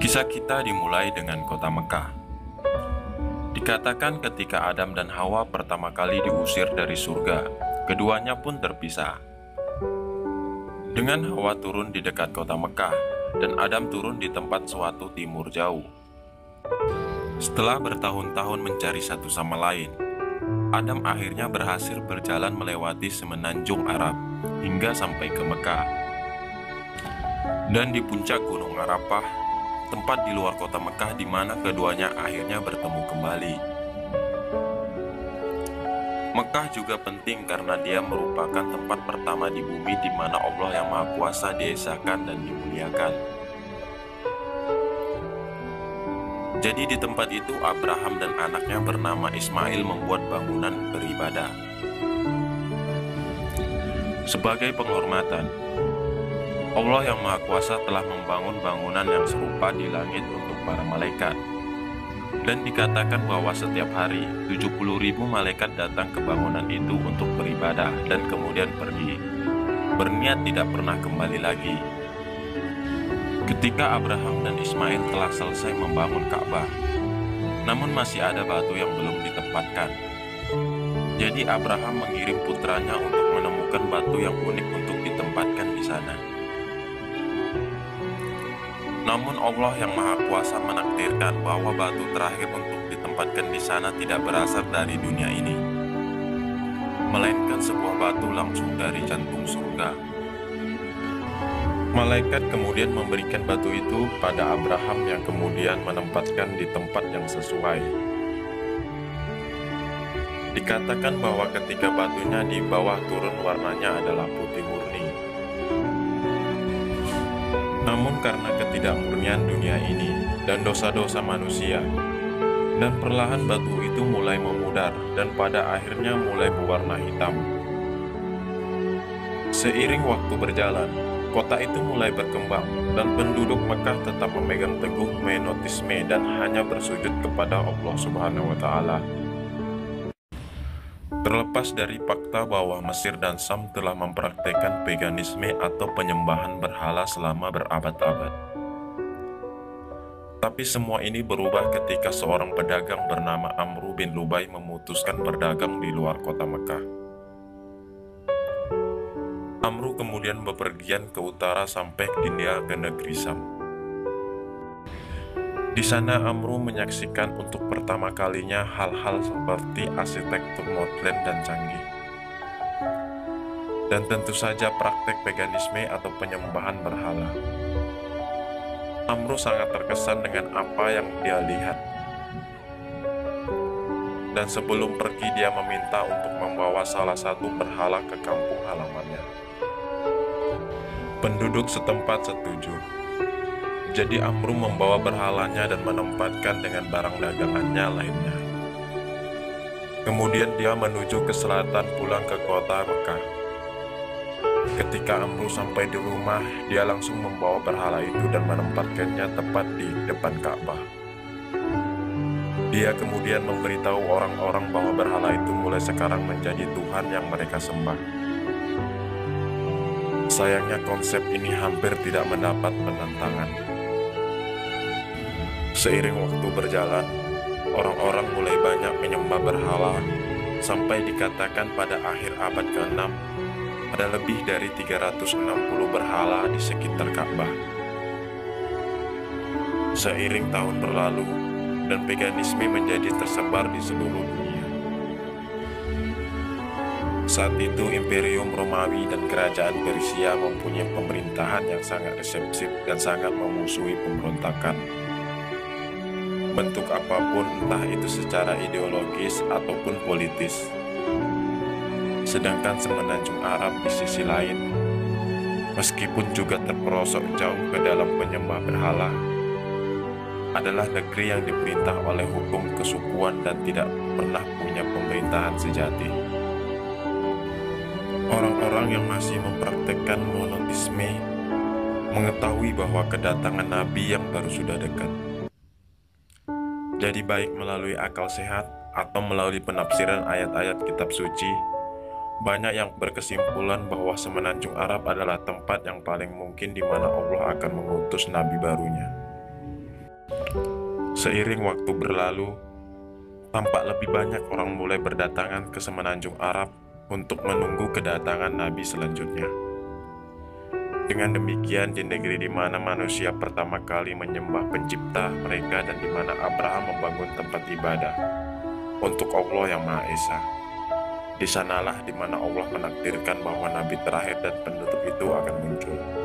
Kisah kita dimulai dengan kota Mekah. Dikatakan ketika Adam dan Hawa pertama kali diusir dari surga, keduanya pun terpisah. Dengan Hawa turun di dekat kota Mekah, dan Adam turun di tempat suatu timur jauh. Setelah bertahun-tahun mencari satu sama lain, Adam akhirnya berhasil berjalan melewati semenanjung Arab hingga sampai ke Mekah. Dan di puncak Gunung Arafah, tempat di luar kota Mekah di mana keduanya akhirnya bertemu kembali. Mekah juga penting karena dia merupakan tempat pertama di bumi di mana Allah yang Maha Kuasa diesakan dan dimuliakan. Jadi di tempat itu Abraham dan anaknya bernama Ismail membuat bangunan beribadah. Sebagai penghormatan, Allah yang Maha Kuasa telah membangun bangunan yang serupa di langit untuk para malaikat. Dan dikatakan bahwa setiap hari 70.000 malaikat datang ke bangunan itu untuk beribadah dan kemudian pergi, berniat tidak pernah kembali lagi. Ketika Abraham dan Ismail telah selesai membangun Ka'bah, namun masih ada batu yang belum ditempatkan. Jadi Abraham mengirim putranya untuk menemukan batu yang unik untuk ditempatkan di sana. Namun Allah yang Maha Kuasa menakdirkan bahwa batu terakhir untuk ditempatkan di sana tidak berasal dari dunia ini, melainkan sebuah batu langsung dari jantung surga. Malaikat kemudian memberikan batu itu pada Abraham yang kemudian menempatkan di tempat yang sesuai. Dikatakan bahwa ketika batunya di bawah turun warnanya adalah putih murni. Namun karena ketidakmurnian dunia ini dan dosa-dosa manusia, dan perlahan batu itu mulai memudar dan pada akhirnya mulai berwarna hitam. Seiring waktu berjalan, kota itu mulai berkembang dan penduduk Mekah tetap memegang teguh monoteisme dan hanya bersujud kepada Allah Subhanahu wa Ta'ala. Terlepas dari fakta bahwa Mesir dan Sam telah mempraktekkan paganisme atau penyembahan berhala selama berabad-abad. Tapi semua ini berubah ketika seorang pedagang bernama Amru bin Lubai memutuskan berdagang di luar kota Mekah. Amru kemudian bepergian ke utara sampai dia ke negeri Sam. Di sana Amru menyaksikan untuk pertama kalinya hal-hal seperti arsitektur modern dan canggih. Dan tentu saja praktek paganisme atau penyembahan berhala. Amru sangat terkesan dengan apa yang dia lihat. Dan sebelum pergi dia meminta untuk membawa salah satu berhala ke kampung halamannya. Penduduk setempat setuju. Jadi Amru membawa berhalanya dan menempatkan dengan barang dagangannya lainnya. Kemudian dia menuju ke selatan pulang ke kota Mekah. Ketika Amru sampai di rumah, dia langsung membawa berhala itu dan menempatkannya tepat di depan Ka'bah. Dia kemudian memberitahu orang-orang bahwa berhala itu mulai sekarang menjadi Tuhan yang mereka sembah. Sayangnya konsep ini hampir tidak mendapat penentangan. Seiring waktu berjalan, orang-orang mulai banyak menyembah berhala, sampai dikatakan pada akhir abad ke-6, ada lebih dari 360 berhala di sekitar Ka'bah. Seiring tahun berlalu, dan paganisme menjadi tersebar di seluruh dunia. Saat itu Imperium Romawi dan Kerajaan Persia mempunyai pemerintahan yang sangat reseptif dan sangat memusuhi pemberontakan. Bentuk apapun, entah itu secara ideologis ataupun politis. Sedangkan semenanjung Arab di sisi lain, meskipun juga terperosok jauh ke dalam penyembah berhala, adalah negeri yang diperintah oleh hukum kesukuan dan tidak pernah punya pemerintahan sejati. Orang-orang yang masih mempraktekkan monoteisme mengetahui bahwa kedatangan Nabi yang baru sudah dekat. Jadi baik melalui akal sehat atau melalui penafsiran ayat-ayat kitab suci, banyak yang berkesimpulan bahwa semenanjung Arab adalah tempat yang paling mungkin di mana Allah akan mengutus Nabi barunya. Seiring waktu berlalu, tampak lebih banyak orang mulai berdatangan ke semenanjung Arab untuk menunggu kedatangan Nabi selanjutnya. Dengan demikian, di negeri di mana manusia pertama kali menyembah pencipta mereka dan di mana Abraham membangun tempat ibadah untuk Allah yang Maha Esa, di sanalah di mana Allah menakdirkan bahwa Nabi terakhir dan penutup itu akan muncul.